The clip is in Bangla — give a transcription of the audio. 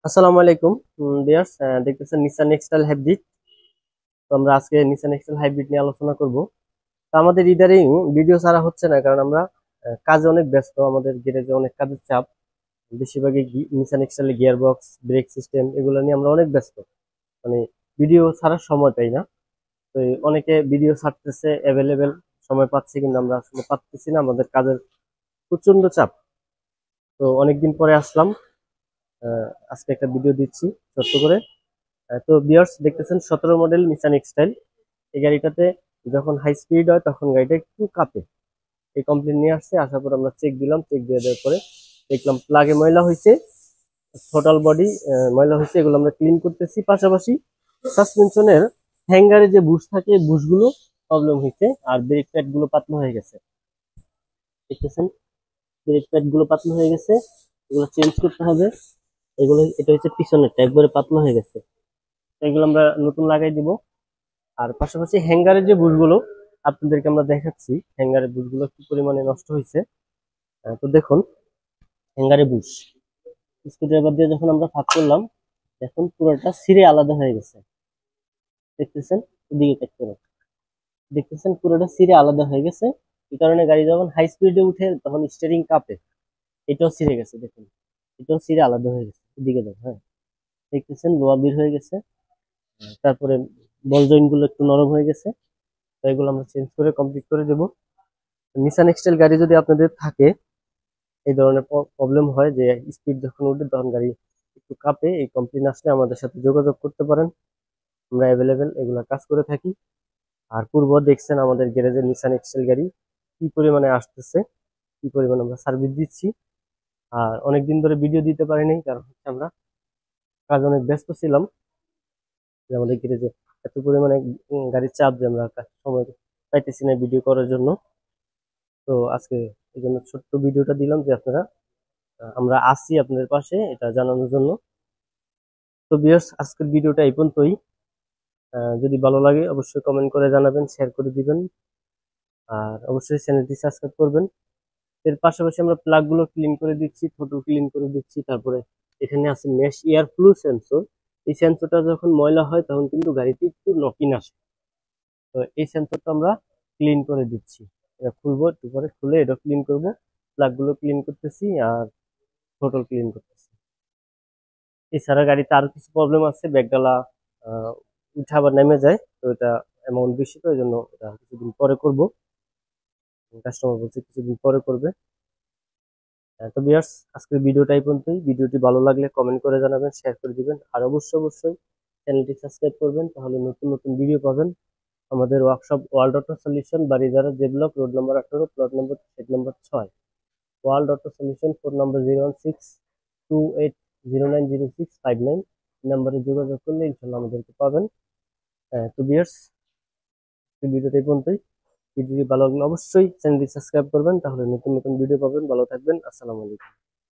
আসসালামু আলাইকুম ভিউয়ার্স, দেখতেছেন নিসান এক্সটাইল হাইব্রিড। তো আমরা আজকে নিসান এক্সটাইল হাইব্রিড নিয়ে আলোচনা করব। তো আমাদের ইদারিং ভিডিও ছাড়া হচ্ছে না, কারণ আমরা কাজে অনেক ব্যস্ত, আমাদের গ্যারেজে অনেক কাজের চাপ। বেশিরভাগই নিসান এক্সটাইলের গিয়ার বক্স, ব্রেক সিস্টেম এগুলো নিয়ে আমরা অনেক ব্যস্ত। মানে ভিডিও ছাড়ার সময় পাই না। তো অনেকে ভিডিও ছাড়তেছে, অ্যাভেলেবেল সময় পাচ্ছে, কিন্তু আমরা আসলে পাচ্ছি না, আমাদের কাজের প্রচন্ড চাপ। তো অনেকদিন পরে আসলাম, আজকে একটা ভিডিও দিচ্ছি ছোট্ট করে। তো ভিউয়ার্স, দেখতেছেন 17 মডেল নিসান এক্সটাইল। এই গাড়িটাতে যখন হাই স্পিড হয় তখন গাড়িটা একটু কাঁপে। এই কমপ্লেন নিয়ে আসছে, আসার পর আমরা চেক দিলাম, চেক দিয়ে দেওয়ার পরে দেখলাম প্লাগে ময়লা হয়েছে, টোটাল বডি ময়লা হয়েছে। এগুলো আমরা ক্লিন করতেছি, পাশাপাশি সাসপেনশনের হ্যাঙ্গারে যে বুশ থাকে, বুশগুলো প্রবলেম হয়েছে, আর ব্রেক প্যাড গুলো পাতলা হয়ে গেছে। দেখতেছেন ব্রেক প্যাড গুলো পাতলা হয়ে গেছে, এগুলো চেঞ্জ করতে হবে। এগুলো, এটা হচ্ছে পিছনেরটা একবারে পাতলা হয়ে গেছে, তো এগুলো আমরা নতুন লাগাই দিব। আর পাশাপাশি হ্যাঙ্গারের যে বুশগুলো আপনাদেরকে আমরা দেখাচ্ছি, হ্যাঙ্গারের বুশগুলো কি পরিমাণে নষ্ট হয়েছে। তো দেখুন, হ্যাঙ্গারে বুশ স্ক্রুড্রাইভার দিয়ে যখন আমরা ফাঁক করলাম, এখন পুরোটা ছিঁড়ে আলাদা হয়ে গেছে। দেখতেছেন, এদিকে চেক করুন, দেখতেছেন পুরোটা ছিঁড়ে আলাদা হয়ে গেছে। এই কারণে গাড়ি যখন হাই স্পিডে উঠে তখন স্টিয়ারিং কাঁপে। এটাও ছিঁড়ে গেছে, দেখুন এটাও ছিঁড়ে আলাদা হয়ে গেছে। এদিকে দেখ, হ্যাঁ দেখতেছেন লোহা বের হয়ে গেছে। তারপরে বল জয়েন্ট গুলো একটু নরম হয়ে গেছে। তো এগুলো আমরা চেঞ্জ করে কমপ্লিট করে দেবো। নিসান এক্সটাইল গাড়ি যদি আপনাদের থাকে, এই ধরনের প্রবলেম হয় যে স্পিড যখন উঠে তখন গাড়ি একটু কাঁপে, এই কমপ্লেন আসলে আমাদের সাথে যোগাযোগ করতে পারেন। আমরা অ্যাভেলেবেল এগুলা কাজ করে থাকি। আর পূর্ব দেখছেন আমাদের গ্যারেজের নিসান এক্সটাইল গাড়ি কি পরিমাণে আসতেছে, কি পরিমাণে আমরা সার্ভিস দিচ্ছি। আর অনেকদিন ধরে ভিডিও দিতে পারিনি, কারণ হচ্ছে আমরা কাজ অনেক ব্যস্ত ছিলাম। যে আমাদের গ্যারেজে এত পরিমাণে গাড়ির চাপ যে আমরা সময় পাইতেছি না ভিডিও করার জন্য। তো আজকে এই জন্য ছোট্ট ভিডিওটা দিলাম যে আপনারা, আমরা আসি আপনাদের পাশে, এটা জানানোর জন্য। তো ভিউয়ার্স, আজকের ভিডিওটা এই পর্যন্তই। যদি ভালো লাগে অবশ্যই কমেন্ট করে জানাবেন, শেয়ার করে দিবেন, আর অবশ্যই চ্যানেলটি সাবস্ক্রাইব করবেন। এর পাশাপাশি আমরা প্লাগ গুলো ক্লিন করে দিচ্ছি, থ্রোটল ক্লিন করে দিচ্ছি। তারপরে এখানে আছে মেশ এয়ার ফ্লু সেন্সর। এই সেন্সরটা যখন ময়লা হয় তখন কিন্তু গাড়িতে একটু নকিং আসে। তো এই সেন্সরটা আমরা ক্লিন করে দিচ্ছি। এটা খুলবো, একটু পরে খুলে এটা ক্লিন করবো। প্লাগ গুলো ক্লিন করতেছি আর থ্রোটল ক্লিন করতেছি। এছাড়া গাড়িতে আরো কিছু প্রবলেম আছে, ব্যাকডালা আহ উঠে আবার নেমে যায়, তো এটা অ্যামাউন্ট বেশি, তো এই জন্য এটা কিছুদিন পরে করব। কাস্টমার বলছে কিছুদিন পরে করবে। তো ভিউয়ার্স, আজকের ভিডিওটা এই পর্যন্তই। ভিডিওটি ভালো লাগলে কমেন্ট করে জানাবেন, শেয়ার করে দিবেন, আর অবশ্যই অবশ্যই চ্যানেলটি সাবস্ক্রাইব করবেন, তাহলে নতুন নতুন ভিডিও পাবেন। আমাদের workshop world auto solution, Baridhara J block, road number 18, plot number set number 6। World auto solution, phone number 01628090659। নাম্বারে যোগাযোগ করলে ইনশাল্লাহ আমাদেরকে পাবেন। তো ভিউয়ার্স, ভিডিওটা এই পর্যন্তই। ভিডিওটি ভালো লাগলে অবশ্যই চ্যানেলটি সাবস্ক্রাইব করবেন, তাহলে নতুন নতুন ভিডিও পাবেন। ভালো থাকবেন, আসসালামু আলাইকুম।